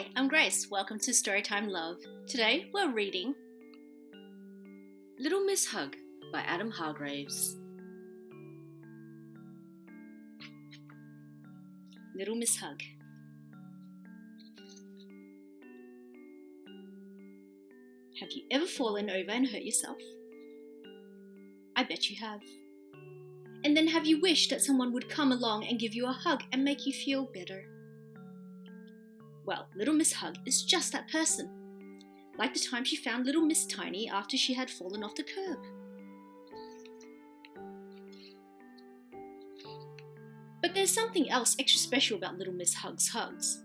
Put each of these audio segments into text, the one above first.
Hi, I'm Grace. Welcome to Storytime Love. Today we're reading Little Miss Hug by Adam Hargreaves. Little Miss Hug. Have you ever fallen over and hurt yourself? I bet you have. And then have you wished that someone would come along and give you a hug and make you feel better? Well, Little Miss Hug is just that person. Like the time she found Little Miss Tiny after she had fallen off the curb. But there's something else extra special about Little Miss Hug's hugs.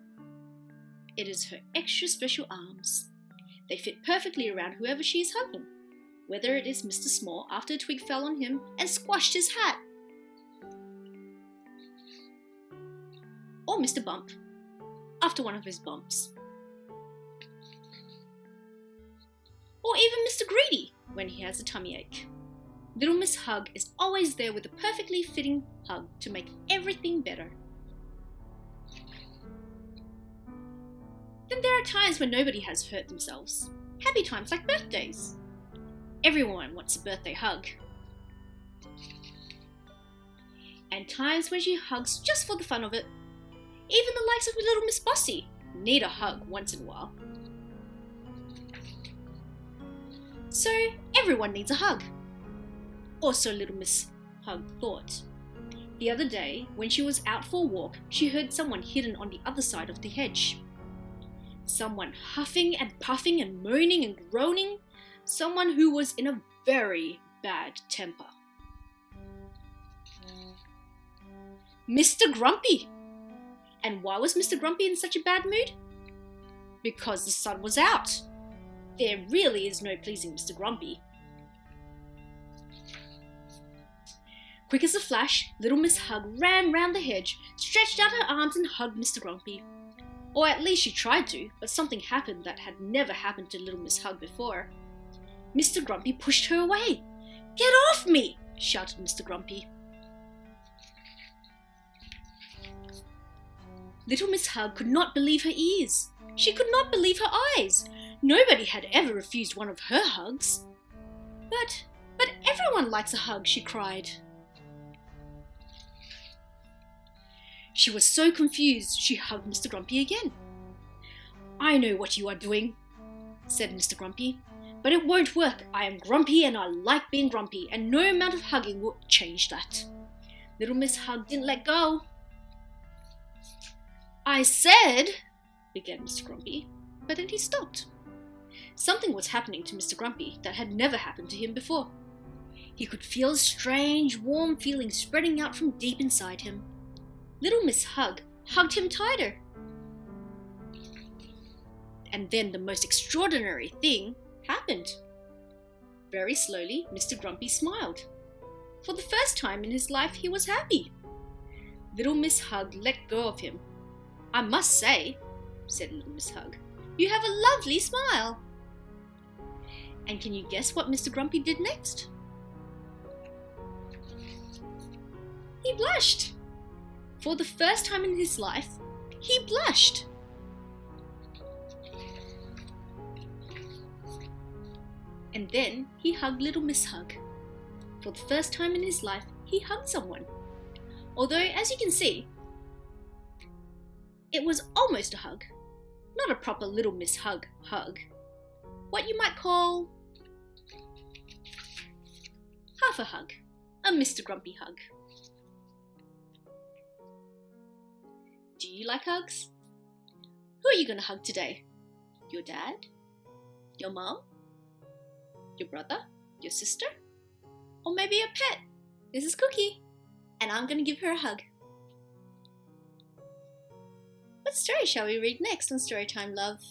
It is her extra special arms. They fit perfectly around whoever she is hugging, whether it is Mr. Small after a twig fell on him and squashed his hat, or Mr. Bump after one of his bumps, or even Mr. Greedy when he has a tummy ache. Little Miss Hug is always there with a perfectly fitting hug to make everything better. Then there are times when nobody has hurt themselves. Happy times like birthdays. Everyone wants a birthday hug. And times when she hugs just for the fun of it. Even the likes of Little Miss Bossy need a hug once in a while. So everyone needs a hug. Or so Little Miss Hug thought. The other day, when she was out for a walk, she heard someone hidden on the other side of the hedge. Someone huffing and puffing and moaning and groaning. Someone who was in a very bad temper. Mr. Grumpy! And why was Mr. Grumpy in such a bad mood? Because the sun was out. There really is no pleasing Mr. Grumpy. Quick as a flash, Little Miss Hug ran round the hedge, stretched out her arms and hugged Mr. Grumpy. Or at least she tried to, but something happened that had never happened to Little Miss Hug before. Mr. Grumpy pushed her away. "Get off me!" shouted Mr. Grumpy. Little Miss Hug could not believe her ears. She could not believe her eyes. Nobody had ever refused one of her hugs. But everyone likes a hug, she cried. She was so confused, she hugged Mr. Grumpy again. "I know what you are doing," said Mr. Grumpy, "but it won't work. I am grumpy and I like being grumpy, and no amount of hugging will change that." Little Miss Hug didn't let go. "I said," began Mr. Grumpy, but then he stopped. Something was happening to Mr. Grumpy that had never happened to him before. He could feel a strange, warm feeling spreading out from deep inside him. Little Miss Hug hugged him tighter. And then the most extraordinary thing happened. Very slowly, Mr. Grumpy smiled. For the first time in his life, he was happy. Little Miss Hug let go of him. "I must say," said Little Miss Hug, "you have a lovely smile." And can you guess what Mr. Grumpy did next? He blushed. For the first time in his life, he blushed. And then he hugged Little Miss Hug. For the first time in his life, he hugged someone. Although, as you can see, it was almost a hug. Not a proper Little Miss Hug hug. What you might call half a hug. A Mr. Grumpy hug. Do you like hugs? Who are you going to hug today? Your dad? Your mom? Your brother? Your sister? Or maybe your pet? This is Cookie, and I'm going to give her a hug. What story shall we read next on Storytime Love?